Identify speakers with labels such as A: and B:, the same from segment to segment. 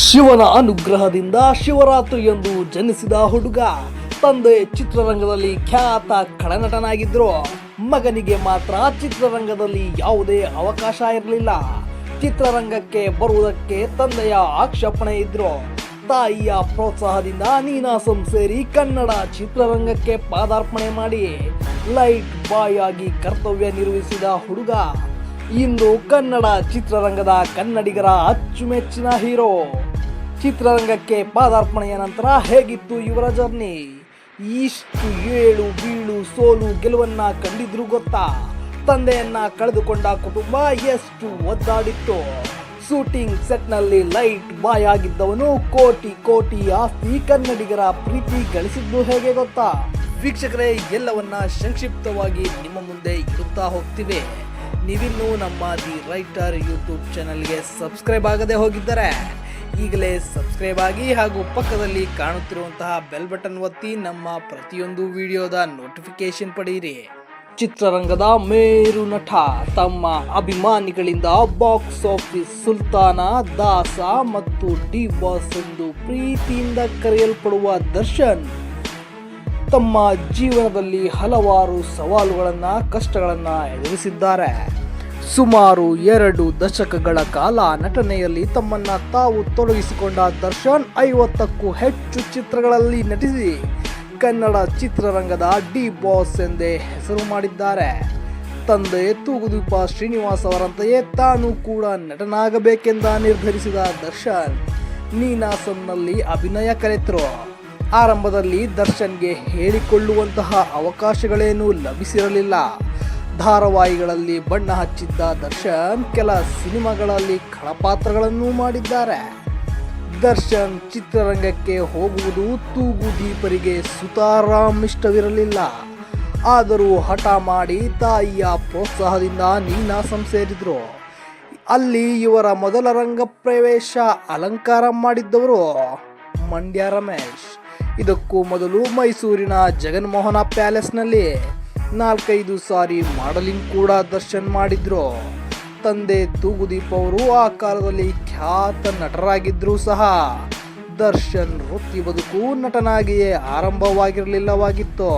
A: ಶಿವನ ಅನುಗ್ರಹದಿಂದ ಶಿವರಾತ್ರಿಯಂದು ಜನಿಸಿದ ಹುಡುಗ. ತಂದೆ ಚಿತ್ರರಂಗದಲ್ಲಿ ಖ್ಯಾತ ಖಳನಟನಾಗಿದ್ರು. ಮಗನಿಗೆ ಮಾತ್ರ ಚಿತ್ರರಂಗದಲ್ಲಿ ಯಾವುದೇ ಅವಕಾಶ ಇರಲಿಲ್ಲ. ಚಿತ್ರರಂಗಕ್ಕೆ ಬರುವುದಕ್ಕೆ ತಂದೆಯ ಆಕ್ಷೇಪಣೆ ಇದ್ರು. ತಾಯಿಯ ಪ್ರೋತ್ಸಾಹದಿಂದ ನೀನಾಸಂ ಸೇರಿ ಕನ್ನಡ ಚಿತ್ರರಂಗಕ್ಕೆ ಪಾದಾರ್ಪಣೆ ಮಾಡಿ ಲೈಟ್ ಬಾಯ್ ಆಗಿ ಕರ್ತವ್ಯ ನಿರ್ವಹಿಸಿದ ಹುಡುಗ ಇಂದು ಕನ್ನಡ ಚಿತ್ರರಂಗದ ಕನ್ನಡಿಗರ ಅಚ್ಚುಮೆಚ್ಚಿನ ಹೀರೋ. ಚಿತ್ರರಂಗಕ್ಕೆ ಪಾದಾರ್ಪಣೆಯ ನಂತರ ಹೇಗಿತ್ತು ಇವರ ಜರ್ನಿ? ಇಷ್ಟು ಏಳು ಬೀಳು ಸೋಲು ಗೆಲುವನ್ನ ಕಂಡಿದ್ರು ಗೊತ್ತಾ? ತಂದೆಯನ್ನ ಕಳೆದುಕೊಂಡ ಕುಟುಂಬ ಎಷ್ಟು ಒದ್ದಾಡಿತ್ತು. ಶೂಟಿಂಗ್ ಸೆಟ್ನಲ್ಲಿ ಲೈಟ್ ಬಾಯ್ ಆಗಿದ್ದವನು ಕೋಟಿ ಕೋಟಿ ಆಸ್ತಿ, ಕನ್ನಡಿಗರ ಪ್ರೀತಿ ಗಳಿಸಿದ್ದು ಹೇಗೆ ಗೊತ್ತಾ? ವೀಕ್ಷಕರೇ, ಎಲ್ಲವನ್ನ ಸಂಕ್ಷಿಪ್ತವಾಗಿ ನಿಮ್ಮ ಮುಂದೆ ಇಡುತ್ತಾ ಹೋಗ್ತಿವೆ. ನೀವಿನ್ನೂ ನಮ್ಮ ದಿ ರೈಟರ್ ಯೂಟ್ಯೂಬ್ ಚಾನಲ್ಗೆ ಸಬ್ಸ್ಕ್ರೈಬ್ ಆಗದೆ ಹೋಗಿದ್ದರೆ ಈಗಲೇ ಸಬ್ಸ್ಕ್ರೈಬ್ ಆಗಿ ಹಾಗೂ ಪಕ್ಕದಲ್ಲಿ ಕಾಣುತ್ತಿರುವಂತಹ ಬೆಲ್ ಬಟನ್ ಒತ್ತಿ ನಮ್ಮ ಪ್ರತಿಯೊಂದು ವಿಡಿಯೋದ ನೋಟಿಫಿಕೇಶನ್ ಪಡೆಯಿರಿ. ಚಿತ್ರರಂಗದ ಮೇರು ನಟ, ತಮ್ಮ ಅಭಿಮಾನಿಗಳಿಂದ ಬಾಕ್ಸ್ ಆಫೀಸ್ ಸುಲ್ತಾನ, ದಾಸ ಮತ್ತು ಡಿ ಬಾಸ್ ಎಂದು ಪ್ರೀತಿಯಿಂದ ಕರೆಯಲ್ಪಡುವ ದರ್ಶನ್ ತಮ್ಮ ಜೀವನದಲ್ಲಿ ಹಲವಾರು ಸವಾಲುಗಳನ್ನು, ಕಷ್ಟಗಳನ್ನು ಎದುರಿಸಿದ್ದಾರೆ. ಸುಮಾರು 2 ದಶಕಗಳ ಕಾಲ ನಟನೆಯಲ್ಲಿ ತಮ್ಮನ್ನು ತಾವು ತೊಡಗಿಸಿಕೊಂಡ ದರ್ಶನ್ 50ಕ್ಕೂ ಹೆಚ್ಚು ಚಿತ್ರಗಳಲ್ಲಿ ನಟಿಸಿ ಕನ್ನಡ ಚಿತ್ರರಂಗದ ಡಿ ಬಾಸ್ ಎಂದೇ ಹೆಸರು ಮಾಡಿದ್ದಾರೆ. ತಂದೆ ತೂಗುದೀಪ ಶ್ರೀನಿವಾಸ್ ಅವರಂತೆಯೇ ತಾನು ಕೂಡ ನಟನಾಗಬೇಕೆಂದ ನಿರ್ಧರಿಸಿದ ದರ್ಶನ್ ನೀನಾಸಂನಲ್ಲಿ ಅಭಿನಯ ಕಲಿತರು. ಆರಂಭದಲ್ಲಿ ದರ್ಶನ್ಗೆ ಹೇಳಿಕೊಳ್ಳುವಂತಹ ಅವಕಾಶಗಳೇನೂ ಲಭಿಸಿರಲಿಲ್ಲ. ಧಾರಾವಾಹಿಗಳಲ್ಲಿ ಬಣ್ಣ ಹಚ್ಚಿದ್ದ ದರ್ಶನ್ ಕೆಲ ಸಿನಿಮಾಗಳಲ್ಲಿ ಖಳಪಾತ್ರಗಳನ್ನು ಮಾಡಿದ್ದಾರೆ. ದರ್ಶನ್ ಚಿತ್ರರಂಗಕ್ಕೆ ಹೋಗುವುದು ತೂಗುದೀಪರಿಗೆ ಸುತಾರಾಮ್ ಇಷ್ಟವಿರಲಿಲ್ಲ. ಆದರೂ ಹಠ ಮಾಡಿ ತಾಯಿಯ ಪ್ರೋತ್ಸಾಹದಿಂದ ನೀನಾಸಂ ಸೇರಿದ್ರು. ಅಲ್ಲಿ ಇವರ ಮೊದಲ ರಂಗ ಪ್ರವೇಶ ಅಲಂಕಾರ ಮಾಡಿದ್ದವರು ಮಂಡ್ಯ ರಮೇಶ್. ಇದಕ್ಕೂ ಮೊದಲು ಮೈಸೂರಿನ ಜಗನ್ಮೋಹನ ಪ್ಯಾಲೇಸ್ನಲ್ಲಿ 4-5 ಸಾರಿ ಮಾಡಲಿಂಗ್ ಕೂಡ ದರ್ಶನ್ ಮಾಡಿದ್ರು. ತಂದೆ ತೂಗುದೀಪ್ ಅವರು ಆ ಕಾಲದಲ್ಲಿ ಖ್ಯಾತ ನಟರಾಗಿದ್ರೂ ಸಹ ದರ್ಶನ್ ವೃತ್ತಿ ಬದುಕು ನಟನಾಗಿಯೇ ಆರಂಭವಾಗಿರಲಿಲ್ಲವಾಗಿತ್ತು.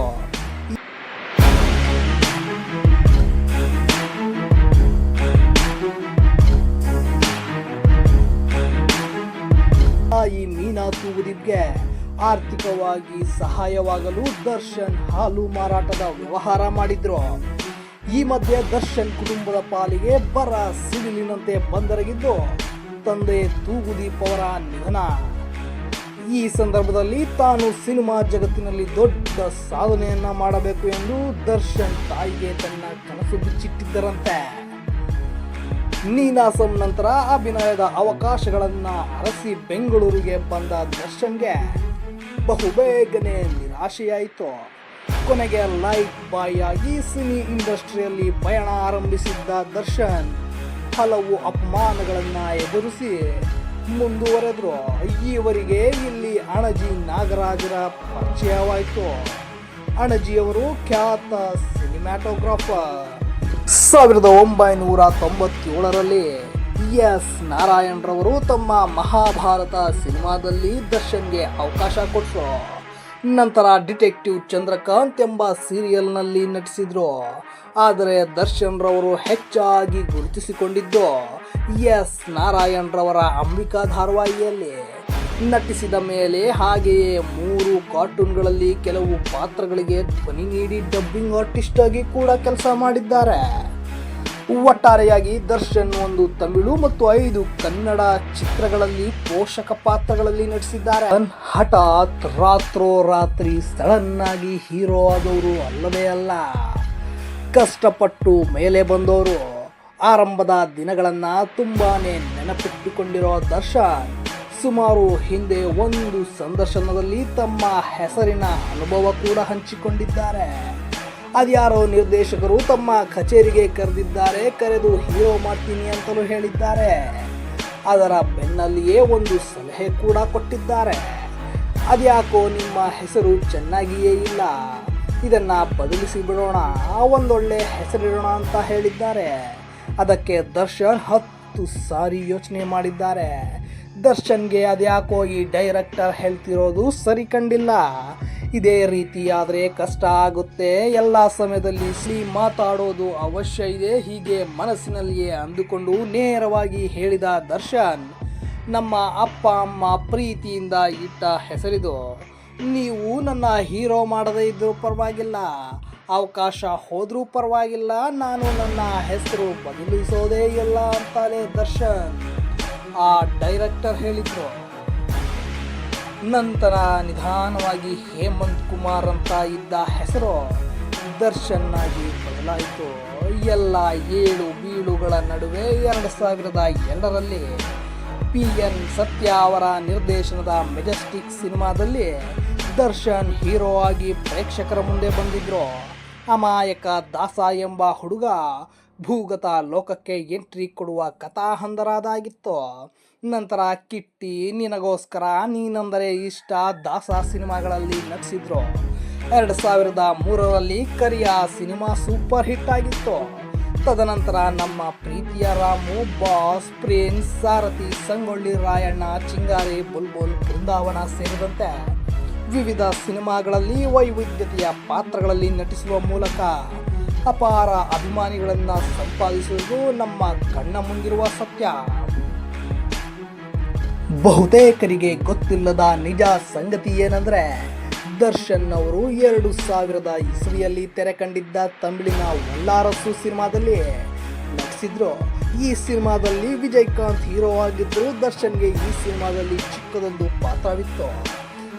A: ಈ ಮೀನಾ ತೂಗುದೀಪ್ಗೆ ಆರ್ಥಿಕವಾಗಿ ಸಹಾಯವಾಗಲು ದರ್ಶನ್ ಹಾಲು ಮಾರಾಟದ ವ್ಯವಹಾರ ಮಾಡಿದ್ರು. ಈ ಮಧ್ಯೆ ದರ್ಶನ್ ಕುಟುಂಬದ ಪಾಲಿಗೆ ಬರ ಸಿಡಿಲಿನಂತೆ ಬಂದೆರಗಿದ್ದು ತಂದೆ ತೂಗುದೀಪ್ ಅವರ ನಿಧನ. ಈ ಸಂದರ್ಭದಲ್ಲಿ ತಾನು ಸಿನಿಮಾ ಜಗತ್ತಿನಲ್ಲಿ ದೊಡ್ಡ ಸಾಧನೆಯನ್ನ ಮಾಡಬೇಕು ಎಂದು ದರ್ಶನ್ ತಾಯಿಗೆ ತನ್ನ ಕನಸು ಬಿಚ್ಚಿಟ್ಟಿದ್ದರಂತೆ. ನೀನಾಸಂ ನಂತರ ಅಭಿನಯದ ಅವಕಾಶಗಳನ್ನ ಅರಸಿ ಬೆಂಗಳೂರಿಗೆ ಬಂದ ದರ್ಶನ್ಗೆ ಬಹುಬೇಗನೆ ನಿರಾಶೆಯಾಯಿತು. ಕೊನೆಗೆ ಲೈಟ್ ಬಾಯ್ ಆಗಿ ಸಿನಿ ಇಂಡಸ್ಟ್ರಿಯಲ್ಲಿ ಪಯಣ ಆರಂಭಿಸಿದ್ದ ದರ್ಶನ್ ಹಲವು ಅಪಮಾನಗಳನ್ನ ಎದುರಿಸಿ ಮುಂದುವರೆದ್ರು. ಇವರಿಗೆ ಇಲ್ಲಿ ಅಣಜಿ ನಾಗರಾಜರ ಪರಿಚಯವಾಯಿತು. ಅಣಜಿಯವರು ಖ್ಯಾತ ಸಿನಿಮ್ಯಾಟೋಗ್ರಾಫರ್. 1997ರಲ್ಲಿ ಎಸ್ ನಾರಾಯಣ್ ರವರು ತಮ್ಮ ಮಹಾಭಾರತ ಸಿನಿಮಾದಲ್ಲಿ ದರ್ಶನ್ಗೆ ಅವಕಾಶ ಕೊಟ್ಟರು. ನಂತರ ಡಿಟೆಕ್ಟಿವ್ ಚಂದ್ರಕಾಂತ್ ಎಂಬ ಸೀರಿಯಲ್ನಲ್ಲಿ ನಟಿಸಿದ್ರು. ಆದರೆ ದರ್ಶನ್ ರವರು ಹೆಚ್ಚಾಗಿ ಗುರುತಿಸಿಕೊಂಡಿದ್ದು ಎಸ್ ನಾರಾಯಣ್ ರವರ ಅಂಬಿಕಾ ಧಾರಾವಾಹಿಯಲ್ಲಿ ನಟಿಸಿದ ಮೇಲೆ. ಹಾಗೆಯೇ 3 ಕಾರ್ಟೂನ್ಗಳಲ್ಲಿ ಕೆಲವು ಪಾತ್ರಗಳಿಗೆ ಧ್ವನಿ ನೀಡಿ ಡಬ್ಬಿಂಗ್ ಆರ್ಟಿಸ್ಟ್ ಆಗಿ ಕೂಡ ಕೆಲಸ ಮಾಡಿದ್ದಾರೆ. ಒಟ್ಟಾರೆಯಾಗಿ ದರ್ಶನ್ 1 ತಮಿಳು ಮತ್ತು 5 ಕನ್ನಡ ಚಿತ್ರಗಳಲ್ಲಿ ಪೋಷಕ ಪಾತ್ರಗಳಲ್ಲಿ ನಟಿಸಿದ್ದಾರೆ. ಹಠಾತ್ ರಾತ್ರೋರಾತ್ರಿ ಸಡನ್ ಆಗಿ ಹೀರೋ ಆದವರು ಅಲ್ಲವೇ ಅಲ್ಲ, ಕಷ್ಟಪಟ್ಟು ಮೇಲೆ ಬಂದವರು. ಆರಂಭದ ದಿನಗಳನ್ನ ತುಂಬಾನೇ ನೆನಪಿಟ್ಟುಕೊಂಡಿರೋ ದರ್ಶನ್ ಸುಮಾರು ಹಿಂದೆ ಒಂದು ಸಂದರ್ಶನದಲ್ಲಿ ತಮ್ಮ ಹೆಸರಿನ ಅನುಭವ ಕೂಡ ಹಂಚಿಕೊಂಡಿದ್ದಾರೆ. ಅದ್ಯಾರೋ ನಿರ್ದೇಶಕರು ತಮ್ಮ ಕಚೇರಿಗೆ ಕರೆದು ಹೀರೋ ಮಾಡ್ತೀನಿ ಅಂತಲೂ ಹೇಳಿದ್ದಾರೆ. ಅದರ ಬೆನ್ನಲ್ಲಿಯೇ ಒಂದು ಸಲಹೆ ಕೂಡ ಕೊಟ್ಟಿದ್ದಾರೆ. ಅದ್ಯಾಕೋ ನಿಮ್ಮ ಹೆಸರು ಚೆನ್ನಾಗಿಯೇ ಇಲ್ಲ, ಇದನ್ನ ಬದಲಿಸಿ ಬಿಡೋಣ, ಒಂದೊಳ್ಳೆ ಹೆಸರಿಡೋಣ ಅಂತ ಹೇಳಿದ್ದಾರೆ. ಅದಕ್ಕೆ ದರ್ಶನ್ 10 ಸಾರಿ ಯೋಚನೆ ಮಾಡಿದ್ದಾರೆ. ದರ್ಶನ್ಗೆ ಅದ್ಯಾಕೋ ಈ ಡೈರೆಕ್ಟರ್ ಹೇಳ್ತಿರೋದು ಸರಿ ಕಂಡಿಲ್ಲ. ಇದೇ ರೀತಿ ಆದರೆ ಕಷ್ಟ ಆಗುತ್ತೆ. ಎಲ್ಲ ಸಮಯದಲ್ಲಿ ಮಾತಾಡೋದು ಅವಶ್ಯ ಇದೆ, ಹೀಗೆ ಮನಸ್ಸಿನಲ್ಲಿಯೇ ಅಂದುಕೊಂಡು ನೇರವಾಗಿ ಹೇಳಿದ ದರ್ಶನ್, ನಮ್ಮ ಅಪ್ಪ ಅಮ್ಮ ಪ್ರೀತಿಯಿಂದ ಇಟ್ಟ ಹೆಸರಿದು. ನೀವು ನನ್ನ ಹೀರೋ ಮಾಡದೇ ಇದ್ರೂ ಪರವಾಗಿಲ್ಲ, ಅವಕಾಶ ಹೋದ್ರೂ ಪರವಾಗಿಲ್ಲ, ನಾನು ನನ್ನ ಹೆಸರು ಬದಲಿಸೋದೇ ಇಲ್ಲ ಅಂತಾನೆ ದರ್ಶನ್ ಆ ಡೈರೆಕ್ಟರ್ ಹೇಳಿದ್ರು. ನಂತರ ನಿಧಾನವಾಗಿ ಹೇಮಂತ್ ಕುಮಾರ್ ಅಂತ ಇದ್ದ ಹೆಸರು ದರ್ಶನ್ ಆಗಿ ಬದಲಾಯಿತು. ಎಲ್ಲ ಏಳು ಬೀಳುಗಳ ನಡುವೆ 2002ರಲ್ಲಿ PN ಸತ್ಯ ಅವರ ನಿರ್ದೇಶನದ ಮೆಜೆಸ್ಟಿಕ್ ಸಿನಿಮಾದಲ್ಲಿ ದರ್ಶನ್ ಹೀರೋ ಆಗಿ ಪ್ರೇಕ್ಷಕರ ಮುಂದೆ ಬಂದಿದ್ರು. ಅಮಾಯಕ ದಾಸ ಎಂಬ ಹುಡುಗ ಭೂಗತ ಲೋಕಕ್ಕೆ ಎಂಟ್ರಿ ಕೊಡುವ ಕಥಾಹಂದರದಾಗಿತ್ತು. ನಂತರ ಕಿಟ್ಟಿ, ನಿನಗೋಸ್ಕರ, ನೀನಂದರೆ ಇಷ್ಟ, ದಾಸ ಸಿನಿಮಾಗಳಲ್ಲಿ ನಟಿಸಿದ್ರು. 2003ರಲ್ಲಿ ಕರಿಯ ಸಿನಿಮಾ ಸೂಪರ್ ಹಿಟ್ ಆಗಿತ್ತು. ತದನಂತರ ನಮ್ಮ ಪ್ರೀತಿಯ ರಾಮು, ಬಾಸ್, ಪ್ರಿನ್ಸ್, ಸಾರಥಿ, ಸಂಗೊಳ್ಳಿ ರಾಯಣ್ಣ, ಚಿಂಗಾರಿ, ಬುಲ್ಬುಲ್, ಬೃಂದಾವನ ಸೇರಿದಂತೆ ವಿವಿಧ ಸಿನಿಮಾಗಳಲ್ಲಿ ವೈವಿಧ್ಯತೆಯ ಪಾತ್ರಗಳಲ್ಲಿ ನಟಿಸುವ ಮೂಲಕ ಅಪಾರ ಅಭಿಮಾನಿಗಳನ್ನು ಸಂಪಾದಿಸುವುದು ನಮ್ಮ ಕಣ್ಣ ಮುಂದಿರುವ ಸತ್ಯ. ಬಹುತೇಕರಿಗೆ ಗೊತ್ತಿಲ್ಲದ ನಿಜ ಸಂಗತಿ ಏನಂದ್ರೆ, ದರ್ಶನ್ ಅವರು 2000 ಇಸವಿಯಲ್ಲಿ ತೆರೆ ಕಂಡಿದ್ದ ತಮಿಳಿನ ವಲ್ಲಾರಸ್ಸು ಸಿನಿಮಾದಲ್ಲಿ ನಟಿಸಿದ್ರು. ಈ ಸಿನಿಮಾದಲ್ಲಿ ವಿಜಯಕಾಂತ್ ಹೀರೋ ಆಗಿದ್ರು. ದರ್ಶನ್ಗೆ ಈ ಸಿನಿಮಾದಲ್ಲಿ ಚಿಕ್ಕದೊಂದು ಪಾತ್ರವಿತ್ತು.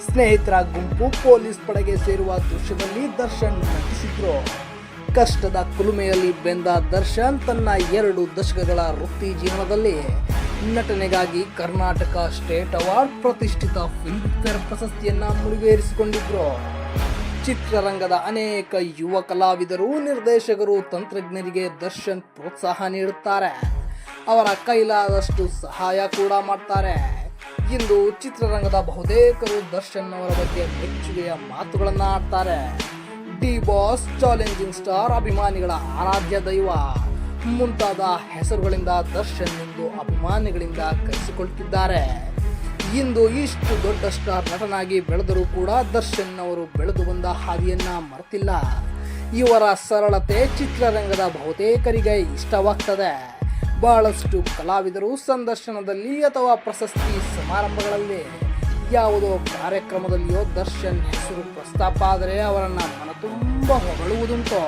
A: ಸ್ನೇಹಿತರ ಗುಂಪು ಪೊಲೀಸ್ ಪಡೆಗೆ ಸೇರುವ ದೃಶ್ಯದಲ್ಲಿ ದರ್ಶನ್ ನಟಿಸಿದ್ರು. ಕಷ್ಟದ ಕುಲುಮೆಯಲ್ಲಿ ಬೆಂದ ದರ್ಶನ್ ತನ್ನ 2 ದಶಕಗಳ ವೃತ್ತಿ ಜೀವನದಲ್ಲಿ ನಟನೆಗಾಗಿ ಕರ್ನಾಟಕ ಸ್ಟೇಟ್ ಅವಾರ್ಡ್, ಪ್ರತಿಷ್ಠಿತ ಫಿಲ್ಮ್ ಫೇರ್ ಪ್ರಶಸ್ತಿಯನ್ನ ಮುಡಿಗೇರಿಸಿಕೊಂಡಿದ್ರು. ಚಿತ್ರರಂಗದ ಅನೇಕ ಯುವ ಕಲಾವಿದರು, ನಿರ್ದೇಶಕರು, ತಂತ್ರಜ್ಞರಿಗೆ ದರ್ಶನ್ ಪ್ರೋತ್ಸಾಹ ನೀಡುತ್ತಾರೆ. ಅವರ ಕೈಲಾದಷ್ಟು ಸಹಾಯ ಕೂಡ ಮಾಡ್ತಾರೆ. ಇಂದು ಚಿತ್ರರಂಗದ ಬಹುತೇಕರು ದರ್ಶನ್ ಅವರ ಬಗ್ಗೆ ಮೆಚ್ಚುಗೆಯ ಮಾತುಗಳನ್ನು ಆಡ್ತಾರೆ. ಡಿ ಬಾಸ್, ಚಾಲೆಂಜಿಂಗ್ ಸ್ಟಾರ್, ಅಭಿಮಾನಿಗಳ ಆರಾಧ್ಯ ದೈವ ಮುಂತಾದ ಹೆಸರುಗಳಿಂದ ದರ್ಶನ್ ಇಂದು ಅಭಿಮಾನಿಗಳಿಂದ ಕರೆಸಿಕೊಳ್ಳುತ್ತಿದ್ದಾರೆ. ಇಂದು ಇಷ್ಟು ದೊಡ್ಡ ಸ್ಟಾರ್ ನಟನಾಗಿ ಬೆಳೆದರೂ ಕೂಡ ದರ್ಶನ್ ಅವರು ಬೆಳೆದು ಬಂದ ಹಾದಿಯನ್ನ ಮರೆತಿಲ್ಲ. ಇವರ ಸರಳತೆ ಚಿತ್ರರಂಗದ ಬಹುತೇಕರಿಗೆ ಇಷ್ಟವಾಗ್ತದೆ. ಬಹಳಷ್ಟು ಕಲಾವಿದರು ಸಂದರ್ಶನದಲ್ಲಿ ಅಥವಾ ಪ್ರಶಸ್ತಿ ಸಮಾರಂಭಗಳಲ್ಲಿ ಯಾವುದೋ ಕಾರ್ಯಕ್ರಮದಲ್ಲಿಯೋ ದರ್ಶನ್ ಹೆಸರು ಪ್ರಸ್ತಾಪ ಆದರೆ ಅವರನ್ನು ಮನತುಂಬ ಹೊಗಳುವುದುಂಟು.